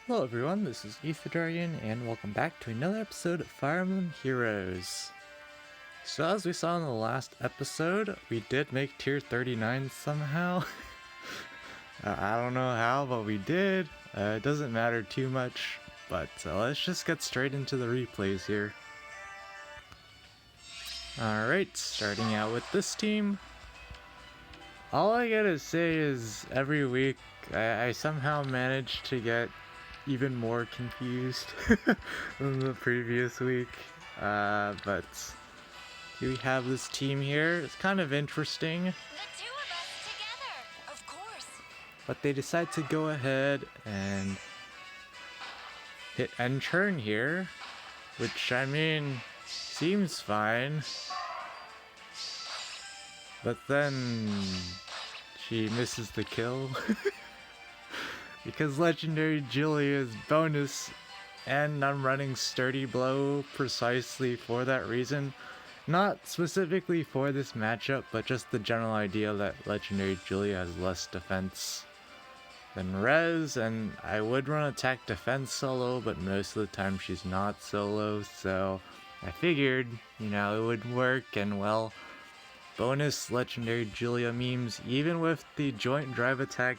Hello everyone, this is Ethidarian, and welcome back to another episode of Fire Emblem Heroes. So as we saw in the last episode, we did make tier 39 somehow. I don't know how, but we did. It doesn't matter too much, but let's just get straight into the replays here. Alright, starting out with this team. All I gotta say is every week I somehow manage to get even more confused than the previous week. But here we have this team here. It's kind of interesting. The two of us together, of course. But they decide to go ahead and hit end turn here, which I mean seems fine. But then she misses the kill. Because Legendary Julia's bonus, and I'm running Sturdy Blow precisely for that reason. Not specifically for this matchup, but just the general idea that Legendary Julia has less defense than Rez, and I would run attack defense solo, but most of the time she's not solo, so I figured, it would work, and well, bonus Legendary Julia memes, even with the joint drive attack,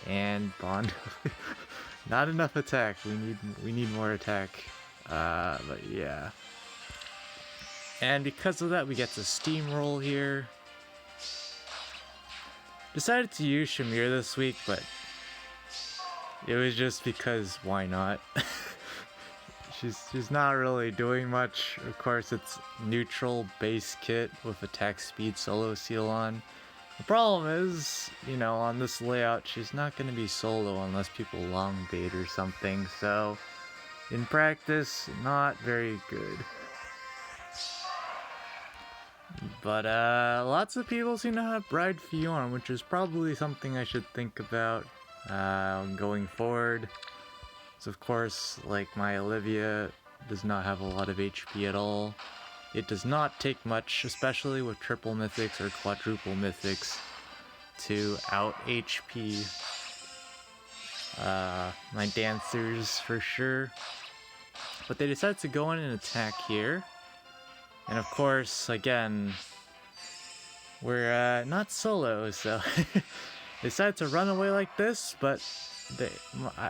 and bond. Not enough attack. We need more attack. But yeah. And because of that, we get to steamroll here. Decided to use Shamir this week, but it was just because why not? She's not really doing much. Of course, it's neutral base kit with attack speed solo seal on. The problem is, on this layout, she's not going to be solo unless people long bait or something. So, in practice, not very good. But lots of people seem to have Bride Fiona, which is probably something I should think about going forward. So of course, like my Olivia does not have a lot of HP at all. It does not take much, especially with triple mythics or quadruple mythics, to out HP my dancers for sure. But they decide to go in and attack here. And of course, again, we're not solo, so they decide to run away like this, but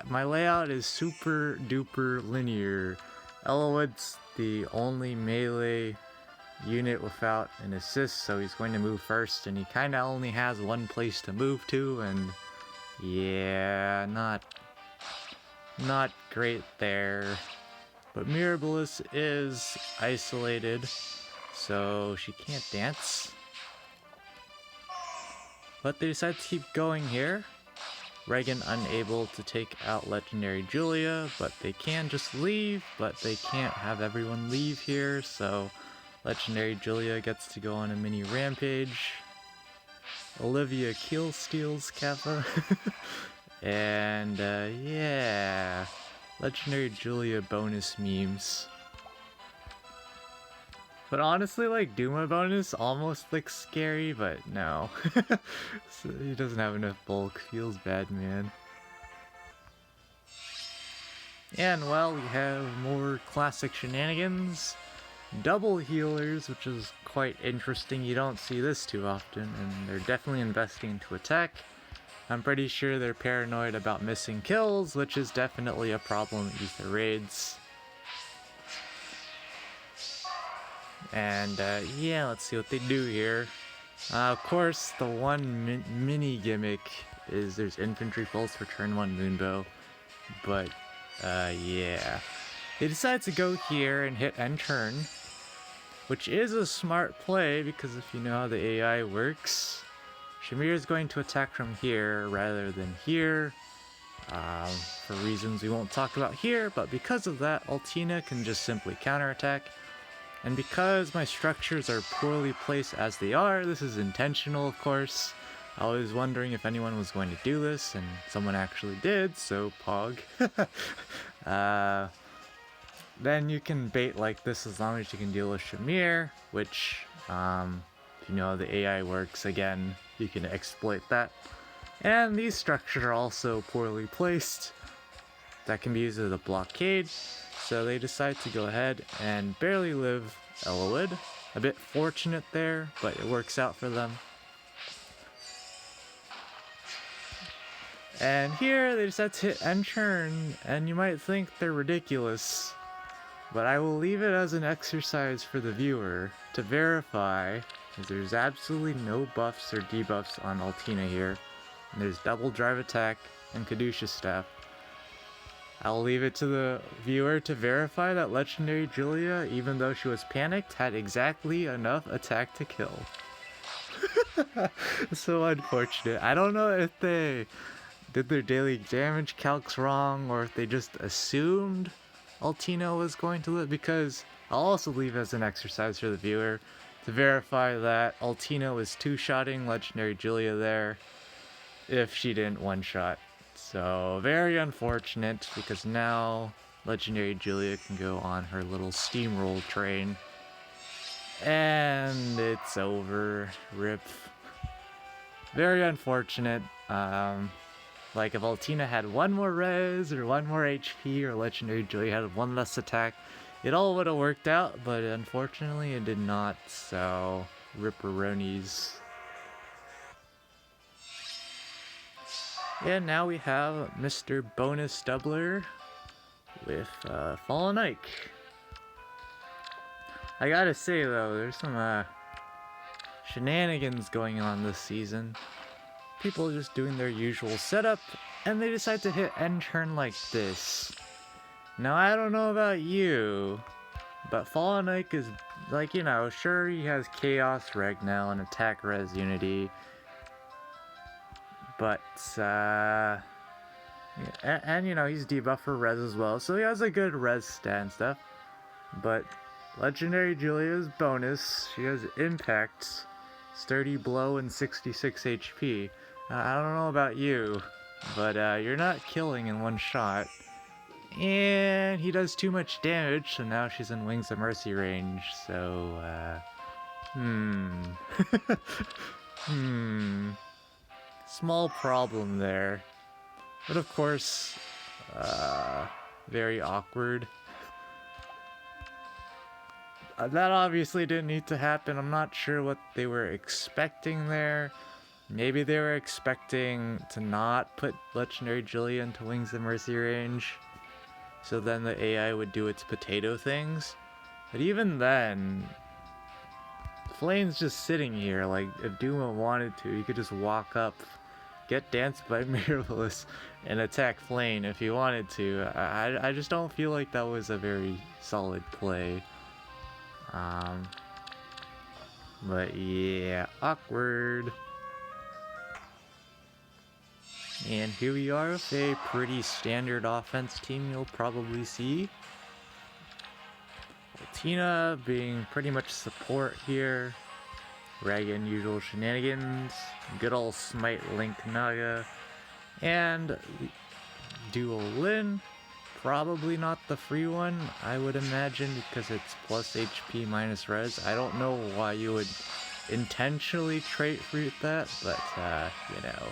my layout is super duper linear. Elwood's the only melee unit without an assist, so he's going to move first, and he kinda only has one place to move to, and yeah, not great there. But Mirabilis is isolated, so she can't dance. But they decide to keep going here. Reagan unable to take out Legendary Julia, but they can just leave, but they can't have everyone leave here, so Legendary Julia gets to go on a mini rampage. Olivia kill steals Kappa. And yeah, Legendary Julia bonus memes. But honestly, like, Duma bonus almost looks scary, but no. So he doesn't have enough bulk. Feels bad, man. And, well, we have more classic shenanigans. Double healers, which is quite interesting. You don't see this too often, and they're definitely investing into attack. I'm pretty sure they're paranoid about missing kills, which is definitely a problem in Ether raids. And yeah, let's see what they do here. Of course, the one mini gimmick is there's infantry pulse for turn 1 Moonbow. But yeah. They decide to go here and hit end turn, which is a smart play because if you know how the AI works, Shamir is going to attack from here rather than here. For reasons we won't talk about here, but because of that, Altina can just simply counterattack. And because my structures are poorly placed as they are, this is intentional, of course. I was wondering if anyone was going to do this, and someone actually did, so Pog. Then you can bait like this as long as you can deal with Shamir, which, if you know how the AI works, again, you can exploit that. And these structures are also poorly placed. that can be used as a blockade. So they decide to go ahead and barely live Elwood. A bit fortunate there, but it works out for them. And here they decide to hit end turn, and you might think they're ridiculous, but I will leave it as an exercise for the viewer to verify, as there's absolutely no buffs or debuffs on Altina here. And there's double drive attack and Caduceus staff. I'll leave it to the viewer to verify that Legendary Julia, even though she was panicked, had exactly enough attack to kill. So unfortunate. I don't know if they did their daily damage calcs wrong or if they just assumed Altina was going to live, because I'll also leave as an exercise for the viewer to verify that Altina was two-shotting Legendary Julia there if she didn't one-shot. So very unfortunate, because now Legendary Julia can go on her little steamroll train. And it's over. Rip. Very unfortunate. Like if Altina had one more res or one more HP, or Legendary Julia had one less attack, it all would have worked out, but unfortunately it did not, so ripperonis. And now we have Mr. Bonus Doubler with Fallen Ike. I gotta say though, there's some shenanigans going on this season. People just doing their usual setup, and they decide to hit end turn like this. Now I don't know about you, but Fallen Ike is, like, you know, sure he has Chaos Regnell and Attack Res Unity, but and you know, he's debuff for res as well, so he has a good res stat and stuff. But Legendary Julia's bonus, she has impact, sturdy blow, and 66 HP. I don't know about you, but you're not killing in one shot. And he does too much damage, so now she's in Wings of Mercy range, so, small problem there. But of course, very awkward. That obviously didn't need to happen. I'm not sure what they were expecting there. Maybe they were expecting to not put Legendary Julia into Wings of Mercy range, so then the AI would do its potato things. But even then, Flame's just sitting here. Like, if Duma wanted to, he could just walk up, get danced by Mirrorless, and attack Flame if he wanted to. I just don't feel like that was a very solid play. But yeah, awkward. And here we are with a pretty standard offense team you'll probably see. Tina being pretty much support here. Reagan usual shenanigans. Good ol' Smite Link Naga. And Duo Lin. Probably not the free one, I would imagine, because it's plus HP minus res. I don't know why you would intentionally trait fruit that, but you know.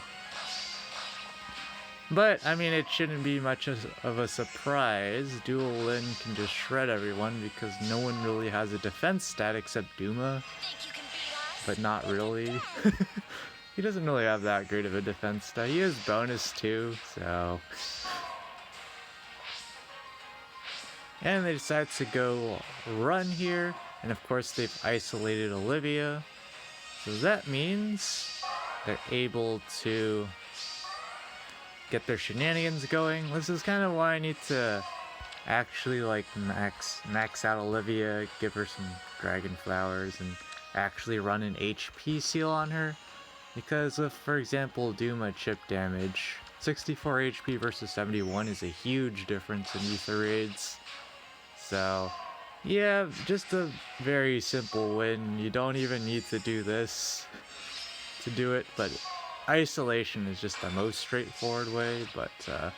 But, I mean, it shouldn't be much of a surprise. Dual Lin can just shred everyone because no one really has a defense stat except Duma. But not really. He doesn't really have that great of a defense stat. He has bonus too, so... And they decide to go run here. And of course they've isolated Olivia. So that means they're able to get their shenanigans going. This is kind of why I need to actually like max out Olivia, give her some dragon flowers, and actually run an HP seal on her. Because if, for example, Duma chip damage, 64 HP versus 71 is a huge difference in ether raids. So yeah, just a very simple win. You don't even need to do this to do it, but isolation is just the most straightforward way. But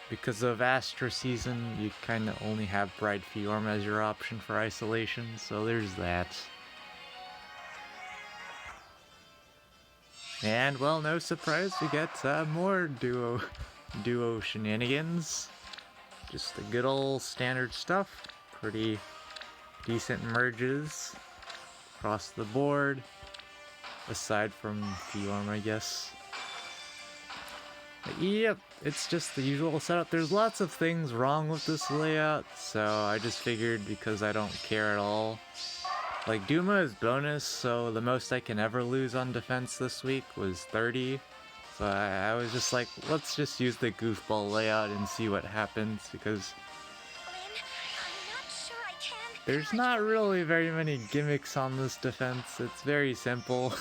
because of Astra season, you kind of only have Bride Fiorm as your option for isolation, so there's that. And well, no surprise, we get more duo shenanigans. just the good old standard stuff. Pretty decent merges across the board, aside from Fjorm, I guess. But yep, it's just the usual setup. There's lots of things wrong with this layout, so I just figured because I don't care at all. Like, Duma is bonus, so the most I can ever lose on defense this week was 30. So I was just like, let's just use the goofball layout and see what happens, because Lynn, I'm not sure I can. there's not really very many gimmicks on this defense. It's very simple.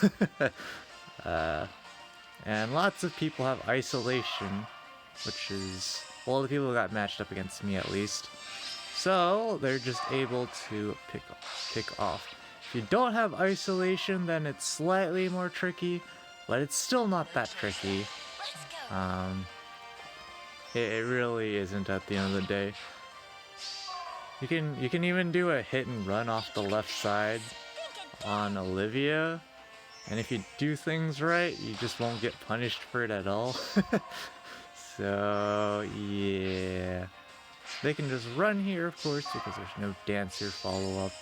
And lots of people have isolation, which is, well, the people who got matched up against me at least. So they're just able to pick off. If you don't have isolation, then it's slightly more tricky, but it's still not that tricky. Let's go. It really isn't at the end of the day. You can even do a hit and run off the left side on Olivia, and if you do things right, you just won't get punished for it at all. So yeah, they can just run here, of course, because there's no dancer follow-up.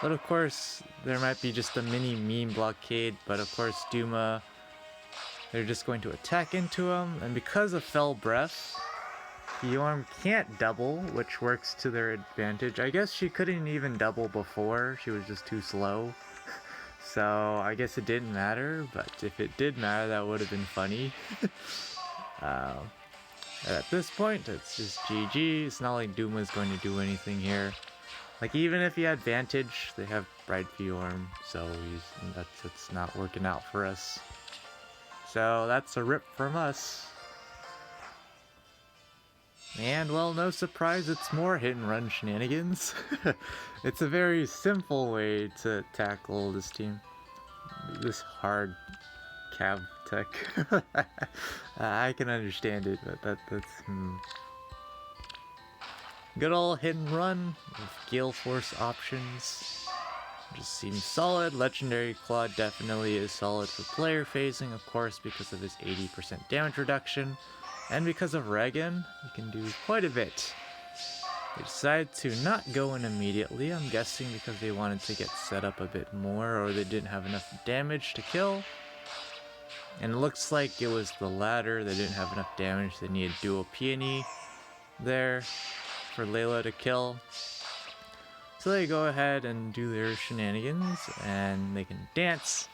But of course, there might be just a mini meme blockade, but of course Duma, they're just going to attack into him, and because of Fell Breath, Fjorm can't double, which works to their advantage. I guess she couldn't even double before, she was just too slow. So I guess it didn't matter, but if it did matter, that would have been funny. At this point, it's just GG. It's not like Duma's going to do anything here. Like, even if he had Vantage, they have Bright Fjorm, so it's not working out for us. So that's a rip from us. And, well, no surprise, it's more hit and run shenanigans. It's a very simple way to tackle this team. This hard cav tech. I can understand it, but that's... Good old hit and run with Gale Force options. Just seems solid. Legendary Claw definitely is solid for player phasing, of course, because of his 80% damage reduction. And because of Regan, he can do quite a bit. They decided to not go in immediately, I'm guessing because they wanted to get set up a bit more, or they didn't have enough damage to kill. And it looks like it was the latter, they didn't have enough damage, they needed dual peony there for Layla to kill. So they go ahead and do their shenanigans, and they can dance.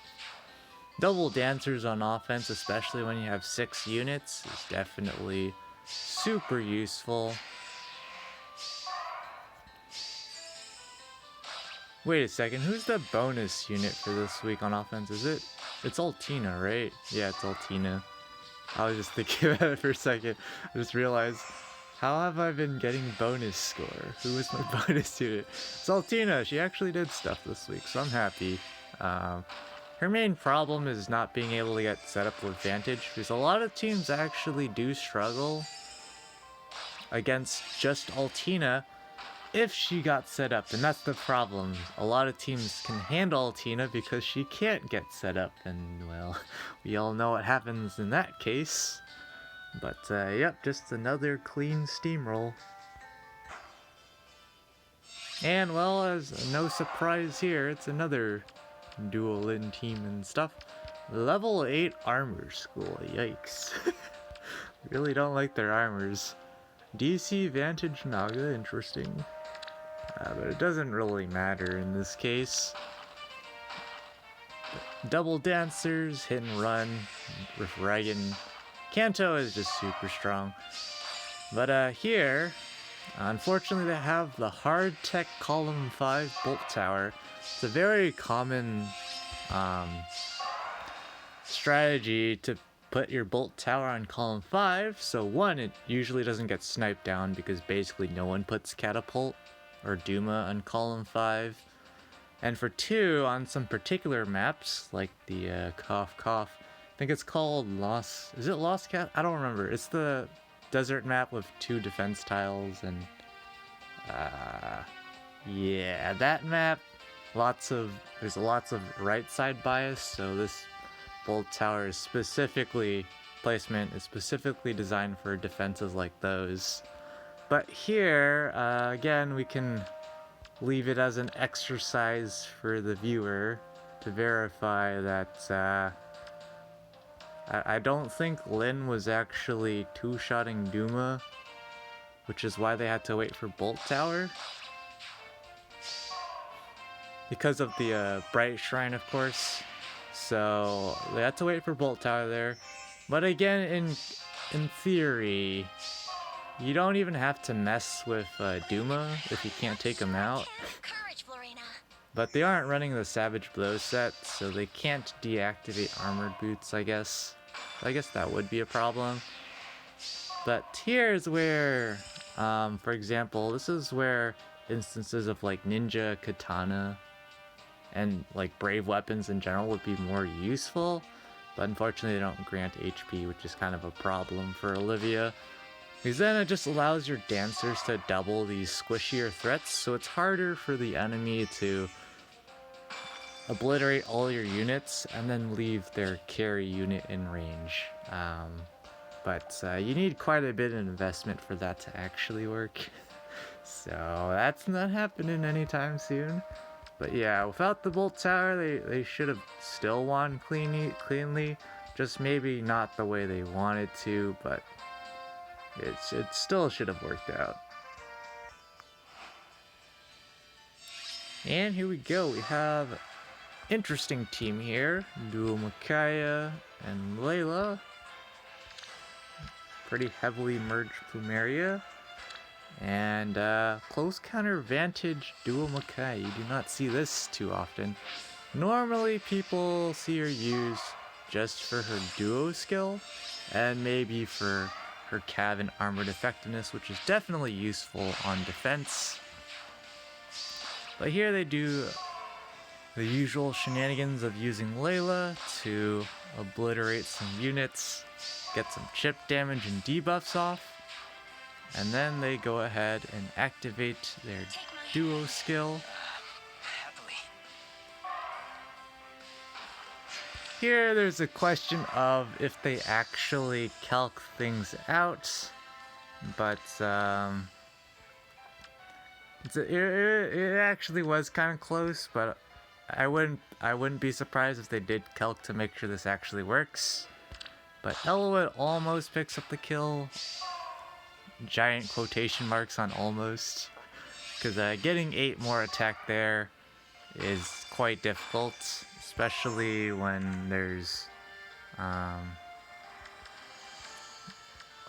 Double dancers on offense, especially when you have 6 units, is definitely super useful. Wait a second, who's the bonus unit for this week on offense? It's Altina, right? Yeah, it's Altina. I was just thinking about it for a second. I just realized, how have I been getting bonus score? Who is my bonus unit? It's Altina, she actually did stuff this week, so I'm happy. Her main problem is not being able to get set up with Vantage, because a lot of teams actually do struggle against just Altina if she got set up, and that's the problem. A lot of teams can handle Altina because she can't get set up, and well, we all know what happens in that case. But yep, just another clean steamroll. And well, as no surprise here, it's another dual in team and stuff. Level 8 armor school, yikes. Really don't like their armors. DC Vantage Naga, interesting. But it doesn't really matter in this case. Double dancers, hit and run with Regan. Kanto is just super strong. But here, unfortunately they have the hard tech column 5 bolt tower. It's a very common strategy to put your bolt tower on column 5, so 1, it usually doesn't get sniped down because basically no one puts catapult or Duma on column 5. And for 2, on some particular maps, like the Cough Cough, I think it's called Lost... Is it Lost Cat? I don't remember. It's the desert map with 2 defense tiles, and... yeah, that map, there's lots of right side bias, so this bolt tower is specifically placement is specifically designed for defenses like those. But here, again, we can leave it as an exercise for the viewer to verify that I don't think Lin was actually two-shotting Duma, which is why they had to wait for Bolt Tower. Because of the Bright Shrine, of course. So they had to wait for Bolt Tower there. But again, in theory, you don't even have to mess with Duma if you can't take him out. Courage, Florina. But they aren't running the Savage Blow set, so they can't deactivate Armored Boots, I guess. I guess that would be a problem. But here's where, for example, this is where instances of like Ninja, Katana, and like Brave weapons in general would be more useful. But unfortunately they don't grant HP, which is kind of a problem for Olivia. Because then it just allows your dancers to double these squishier threats, so it's harder for the enemy to obliterate all your units and then leave their carry unit in range. But you need quite a bit of investment for that to actually work. So that's not happening anytime soon. But yeah, without the Bolt Tower, they should have still won cleanly. Just maybe not the way they wanted to, but it still should have worked out. And here we go. We have interesting team here. Duo Makaya and Layla. Pretty heavily merged Plumeria. And close counter vantage Duo Makai. You do not see this too often. Normally people see her used just for her duo skill and maybe for her cav and armored effectiveness, which is definitely useful on defense. But here they do the usual shenanigans of using Layla to obliterate some units, get some chip damage and debuffs off. And then they go ahead and activate their duo skill. Here there's a question of if they actually calc things out, but it actually was kind of close, but I wouldn't be surprised if they did calc to make sure this actually works. But Elwood almost picks up the kill. Giant quotation marks on almost, because getting 8 more attack there is quite difficult, especially when there's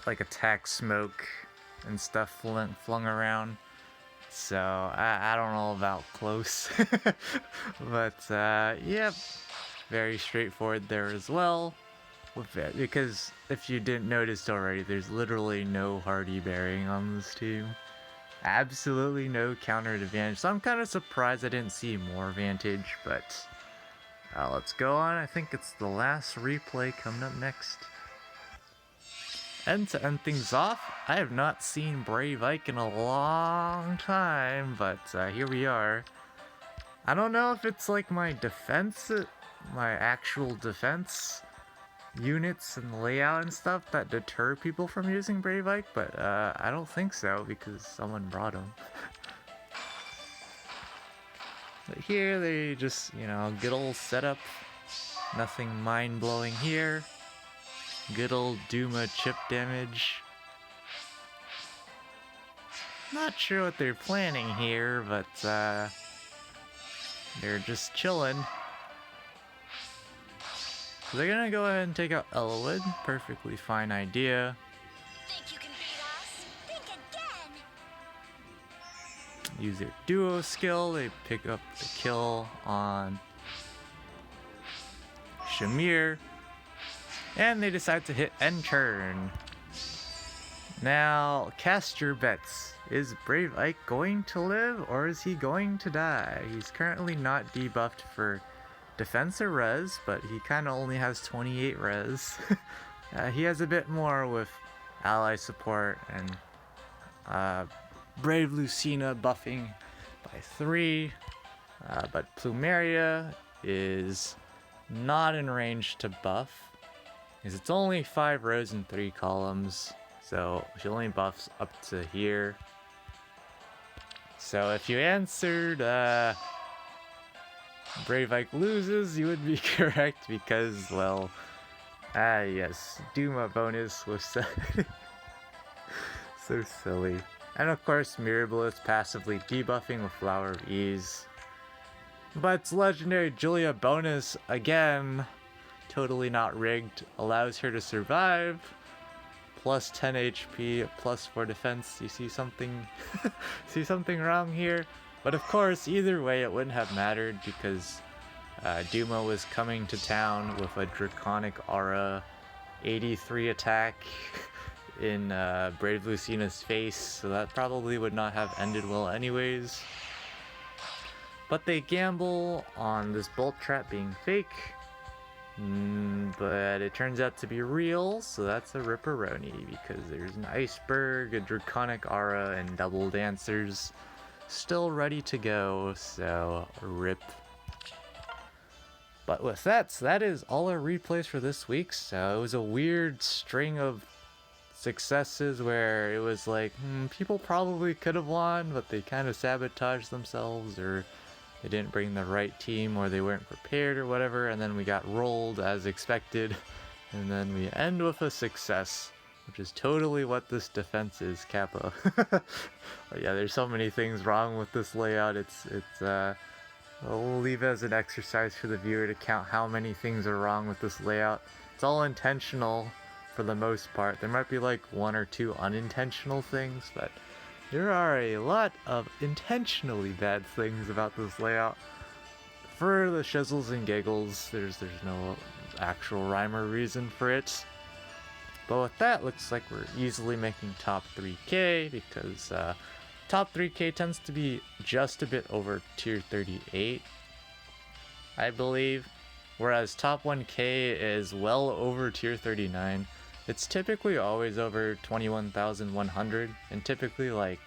like attack smoke and stuff flung around. So I don't know about close. But yeah, very straightforward there as well with it, because if you didn't notice already, there's literally no hardy bearing on this team. Absolutely no counter advantage. So I'm kind of surprised I didn't see more vantage, but let's go on. I think it's the last replay coming up next. And to end things off, I have not seen Brave Ike in a long time, but here we are. I don't know if it's like my defense, my actual defense units and layout and stuff that deter people from using Brave Ike, but I don't think so because someone brought them. But here they just, you know, good old setup, nothing mind-blowing here. Good old Duma chip damage. Not sure what they're planning here, but they're just chilling. So they're gonna go ahead and take out Elwood. Perfectly fine idea. Think you can beat us? Think again. Use their duo skill. They pick up the kill on Shamir. And they decide to hit end turn. Now, cast your bets. Is Brave Ike going to live or is he going to die? He's currently not debuffed for defense or res, but he kind of only has 28 res. He has a bit more with ally support and Brave Lucina buffing by 3. But Plumeria is not in range to buff. Because it's only 5 rows and 3 columns, so she only buffs up to here. So if you answered Brave Ike loses, you would be correct because, well, yes, Duma bonus was so, so silly. And of course, Mirabelle is passively debuffing with Flower of Ease. But Legendary Julia bonus, again, totally not rigged, allows her to survive. Plus 10 HP, plus 4 defense. You see something see something wrong here? But of course, either way it wouldn't have mattered because Duma was coming to town with a Draconic Aura 83 attack in Brave Lucina's face, so that probably would not have ended well anyways. But they gamble on this Bolt Trap being fake. But it turns out to be real, so that's a ripperoni because there's an Iceberg, a Draconic Aura, and double Dancers still ready to go, so rip. But with that, so that is all our replays for this week. So it was a weird string of successes where it was like, people probably could have won, but they kind of sabotaged themselves, or they didn't bring the right team, or they weren't prepared, or whatever, and then we got rolled as expected, and then we end with a success, which is totally what this defense is, Kappa. But yeah, there's so many things wrong with this layout. We'll leave it as an exercise for the viewer to count how many things are wrong with this layout. It's all intentional for the most part. There might be like 1 or 2 unintentional things, but there are a lot of intentionally bad things about this layout. For the shizzles and giggles, there's no actual rhyme or reason for it. But with that, looks like we're easily making top 3k because top 3k tends to be just a bit over tier 38, I believe. Whereas top 1k is well over tier 39. It's typically always over 21,100 and typically like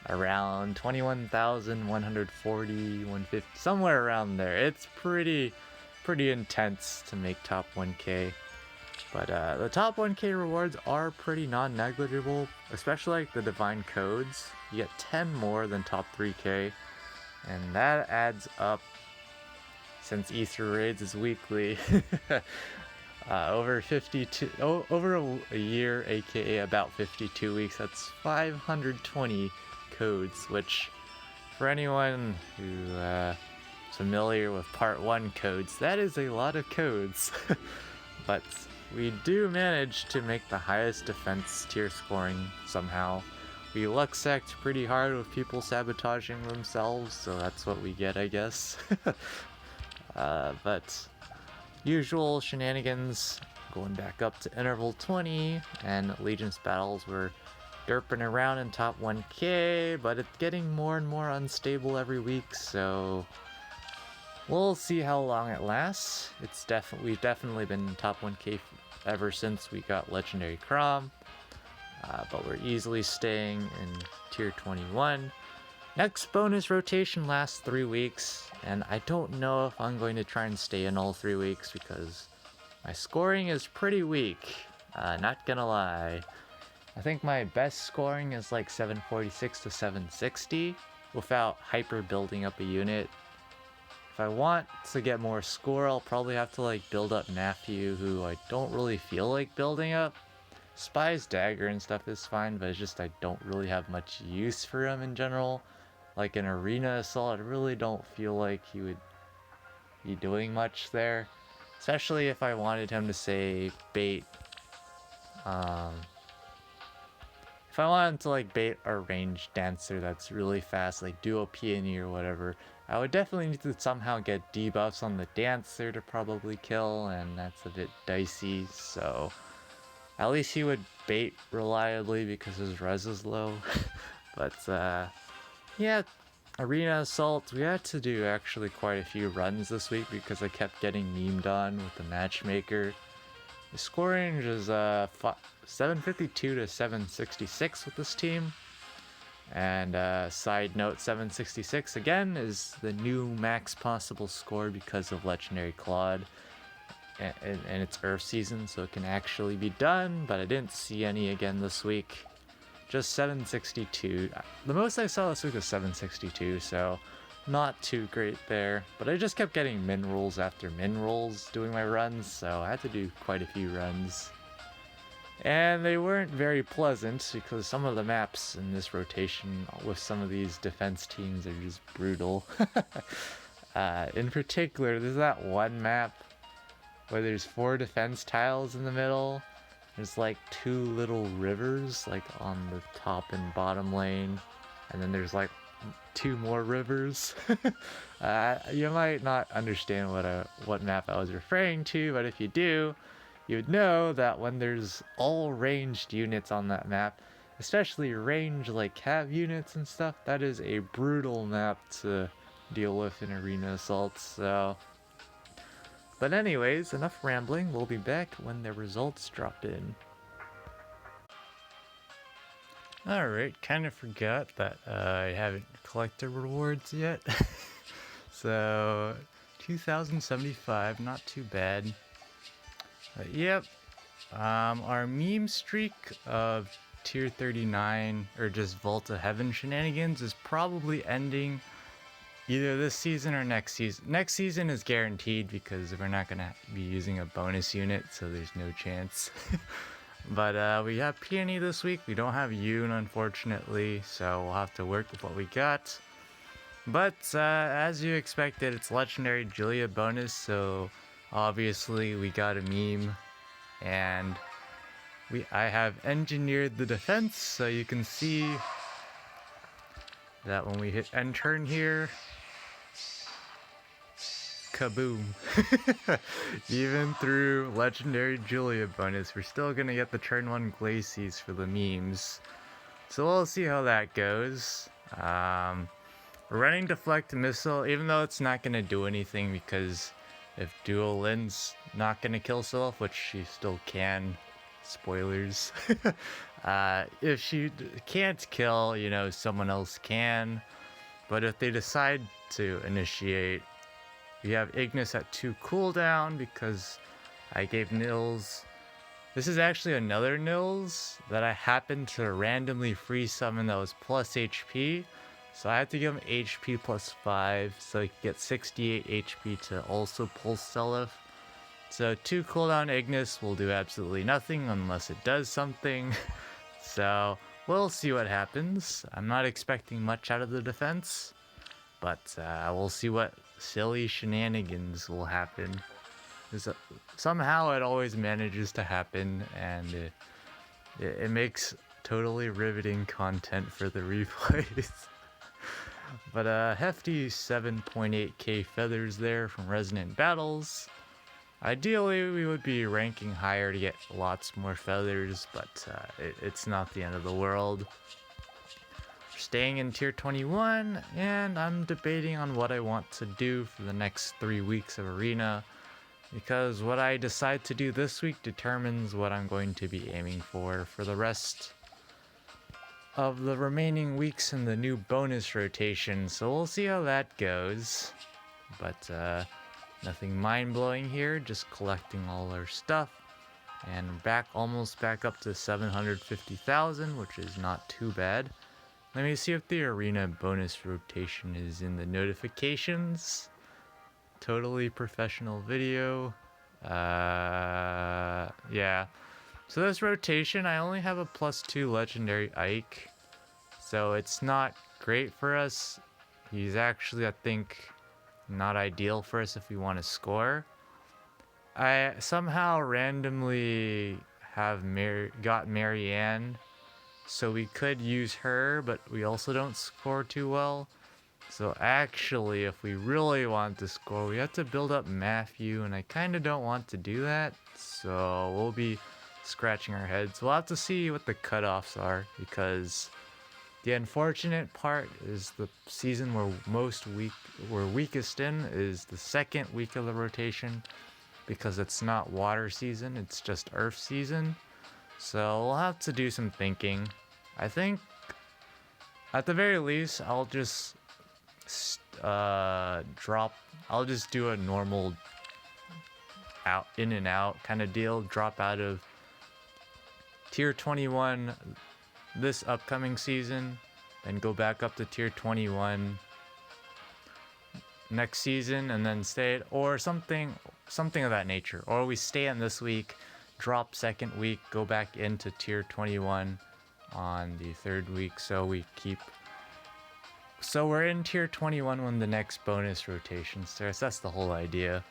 around 21,140, 150, somewhere around there. It's pretty intense to make top 1k. But the top 1k rewards are pretty non-negligible, especially like the Divine Codes. You get 10 more than top 3k, and that adds up since Easter Raids is weekly. Over 52, over a year, aka about 52 weeks, that's 520 codes, which for anyone who is familiar with part 1 codes, that is a lot of codes. But we do manage to make the highest defense tier scoring somehow. We luck-sect pretty hard with people sabotaging themselves, so that's what we get, I guess. But usual shenanigans, going back up to interval 20, and Allegiance battles were derping around in top 1k, but it's getting more and more unstable every week, so we'll see how long it lasts. We've definitely been top 1k ever since we got Legendary Crom, but we're easily staying in tier 21. Next bonus rotation lasts 3 weeks, and I don't know if I'm going to try and stay in all 3 weeks because my scoring is pretty weak, not gonna lie. I think my best scoring is like 746 to 760 without hyper building up a unit. If I want to get more score, I'll probably have to like build up Matthew, who I don't really feel like building up. Spy's Dagger and stuff is fine, but it's just I don't really have much use for him in general. Like an Arena Assault, I really don't feel like he would be doing much there. Especially if I wanted him to, say, bait... if I wanted to, like, bait a ranged dancer that's really fast, like Duo Peony or whatever, I would definitely need to somehow get debuffs on the dancer to probably kill, and that's a bit dicey, so... At least he would bait reliably because his res is low. But, yeah, Arena Assault, we had to do actually quite a few runs this week because I kept getting memed on with the matchmaker. The score range is 752 to 766 with this team. And side note, 766 again is the new max possible score because of Legendary Claude. and it's Earth season, so it can actually be done, but I didn't see any again this week. Just 762. The most I saw this week was 762, so not too great there. But I just kept getting min rolls after min rolls doing my runs, so I had to do quite a few runs. And they weren't very pleasant because some of the maps in this rotation with some of these defense teams are just brutal. In particular, there's that one map where there's 4 defense tiles in the middle. There's like 2 little rivers like on the top and bottom lane, and then there's like 2 more rivers. You might not understand what map I was referring to, but if you do, you'd know that when there's all ranged units on that map, especially range like cav units and stuff, that is a brutal map to deal with in arena assaults. So, but anyways, enough rambling. We'll be back when the results drop in. Alright, kind of forgot that I haven't collected rewards yet. So, 2075, not too bad. Yep, our meme streak of tier 39, or just Vault of Heaven shenanigans, is probably ending either this season or next season. Next season is guaranteed because we're not going to be using a bonus unit, so there's no chance. But we have Peony this week. We don't have Yoon, unfortunately, so we'll have to work with what we got. But as you expected, it's Legendary Julia bonus, so obviously we got a meme. And I have engineered the defense, so you can see that when we hit end turn here, kaboom. Even through Legendary Julia bonus, we're still gonna get the turn 1 Glacies for the memes. So we'll see how that goes. We're running Deflect Missile, even though it's not gonna do anything because if Dual Lin's not gonna kill Sylph, which she still can, spoilers. If she can't kill, you know, someone else can. But if they decide to initiate, we have Ignis at 2 cooldown because I gave Nils. This is actually another Nils that I happened to randomly free summon that was plus HP. So I had to give him HP plus 5 so he could get 68 HP to also pulse Seliph. So 2 cooldown Ignis will do absolutely nothing unless it does something. So we'll see what happens. I'm not expecting much out of the defense, but we'll see what silly shenanigans will happen. Somehow it always manages to happen, and it makes totally riveting content for the replays. But hefty 7.8k feathers there from Resonant Battles. Ideally, we would be ranking higher to get lots more feathers, but it's not the end of the world. Staying in tier 21, and I'm debating on what I want to do for the next 3 weeks of arena, because what I decide to do this week determines what I'm going to be aiming for the rest of the remaining weeks in the new bonus rotation. So we'll see how that goes, but nothing mind-blowing here, just collecting all our stuff, and almost back up to 750,000, which is not too bad. Let me see if the arena bonus rotation is in the notifications. Totally professional video. Yeah. So this rotation, I only have a +2 legendary Ike, so it's not great for us. He's actually, I think, not ideal for us if we want to score. I somehow randomly have got Marianne, so we could use her, but we also don't score too well. So actually, if we really want to score, we have to build up Matthew, and I kind of don't want to do that, so we'll be scratching our heads. We'll have to see what the cutoffs are, because the unfortunate part is the season we're weakest in is the second week of the rotation, because it's not water season, it's just earth season. So we'll have to do some thinking. I think at the very least I'll just I'll just do a normal out in and out kind of deal, drop out of tier 21 this upcoming season, then go back up to tier 21 next season, and then stay, or something of that nature. Or we stay in this week, drop second week, go back into tier 21 on the third week, so we're in tier 21 when the next bonus rotation starts. That's the whole idea.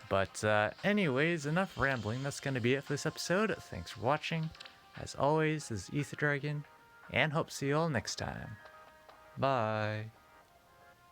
But anyways, enough rambling. That's going to be it for this episode. Thanks for watching. As always, this is Ether Dragon, and hope to see you all next time. Bye.